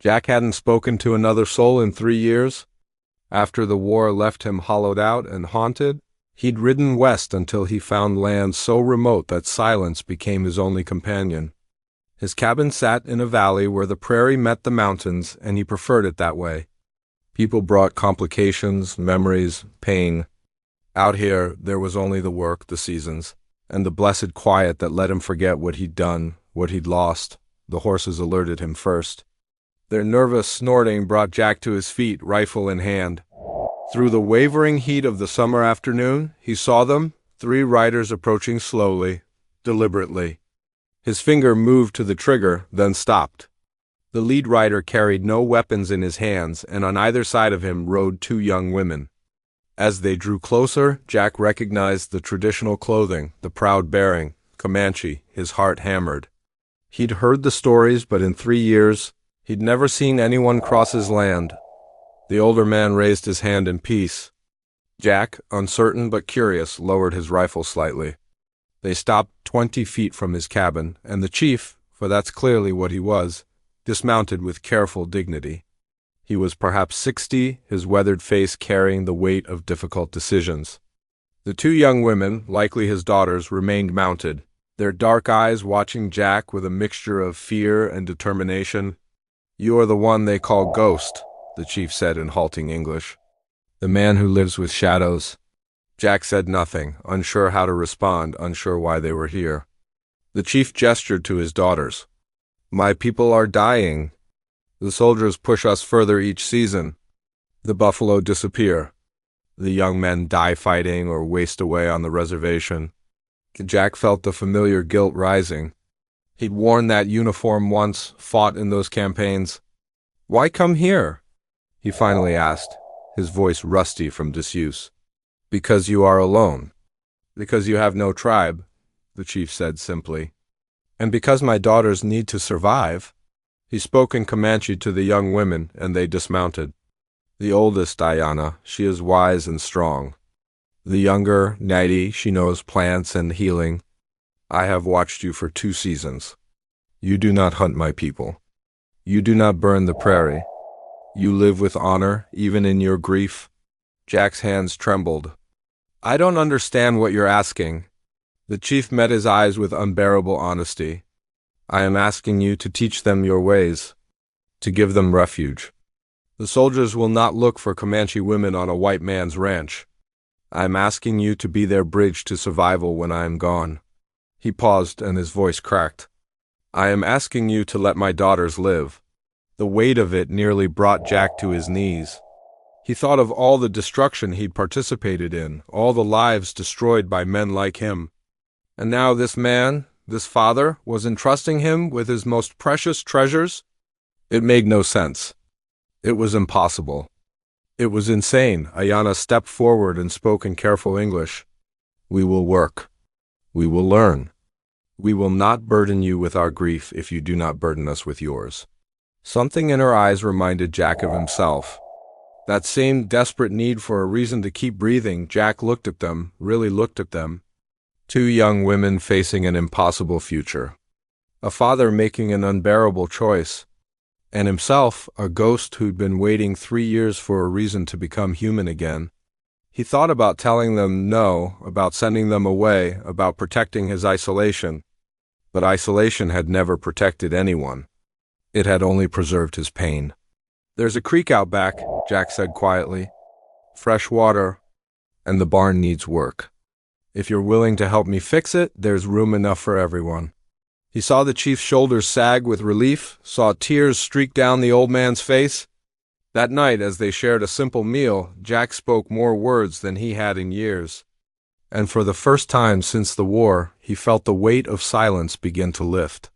Jack hadn't spoken to another soul in 3 years. After the war left him hollowed out and haunted, he'd ridden west until he found land so remote that silence became his only companion. His cabin sat in a valley where the prairie met the mountains, and he preferred it that way. People brought complications, memories, pain. Out here, there was only the work, the seasons, and the blessed quiet that let him forget what he'd done, what he'd lost. The horses alerted him first. Their nervous snorting brought Jack to his feet, rifle in hand. Through the wavering heat of the summer afternoon, he saw them, 3 riders approaching slowly, deliberately. His finger moved to the trigger, then stopped. The lead rider carried no weapons in his hands, and on either side of him rode 2 young women. As they drew closer, Jack recognized the traditional clothing, the proud bearing, Comanche, his heart hammered. He'd heard the stories, but in 3 years, he'd never seen anyone cross his land. The older man raised his hand in peace. Jack, uncertain but curious, lowered his rifle slightly. They stopped 20 feet from his cabin, and the chief, for that's clearly what he was, dismounted with careful dignity. He was perhaps 60, his weathered face carrying the weight of difficult decisions. The 2 young women, likely his daughters, remained mounted, their dark eyes watching Jack with a mixture of fear and determination. "You are the one they call Ghost," the chief said in halting English. "The man who lives with shadows." Jack said nothing, unsure how to respond, unsure why they were here. The chief gestured to his daughters. "My people are dying. The soldiers push us further each season. The buffalo disappear. The young men die fighting or waste away on the reservation." Jack felt the familiar guilt rising. He'd worn that uniform once, fought in those campaigns. "Why come here?" he finally asked, his voice rusty from disuse. "Because you are alone. Because you have no tribe," the chief said simply. "And because my daughters need to survive." He spoke in Comanche to the young women, and they dismounted. The oldest, Diana, she is wise and strong. The younger, Natty, she knows plants and healing. I have watched you for 2 seasons. You do not hunt my people. You do not burn the prairie. You live with honor, even in your grief. Jack's hands trembled. "I don't understand what you're asking." The chief met his eyes with unbearable honesty. "I am asking you to teach them your ways, to give them refuge. The soldiers will not look for Comanche women on a white man's ranch. I am asking you to be their bridge to survival when I am gone." He paused and his voice cracked. "I am asking you to let my daughters live." The weight of it nearly brought Jack to his knees. He thought of all the destruction he'd participated in, all the lives destroyed by men like him. And now this man, this father, was entrusting him with his most precious treasures? It made no sense. It was impossible. It was insane. Ayana stepped forward and spoke in careful English. "We will work. We will learn. We will not burden you with our grief if you do not burden us with yours." Something in her eyes reminded Jack of himself. That same desperate need for a reason to keep breathing. Jack looked at them, really looked at them. 2 young women facing an impossible future. A father making an unbearable choice. And himself, a ghost who'd been waiting 3 years for a reason to become human again. He thought about telling them no, about sending them away, about protecting his isolation. But isolation had never protected anyone. It had only preserved his pain. "There's a creek out back," Jack said quietly. "Fresh water, and the barn needs work. If you're willing to help me fix it, there's room enough for everyone." He saw the chief's shoulders sag with relief, saw tears streak down the old man's face. That night, as they shared a simple meal, Jack spoke more words than he had in years. And for the first time since the war, he felt the weight of silence begin to lift.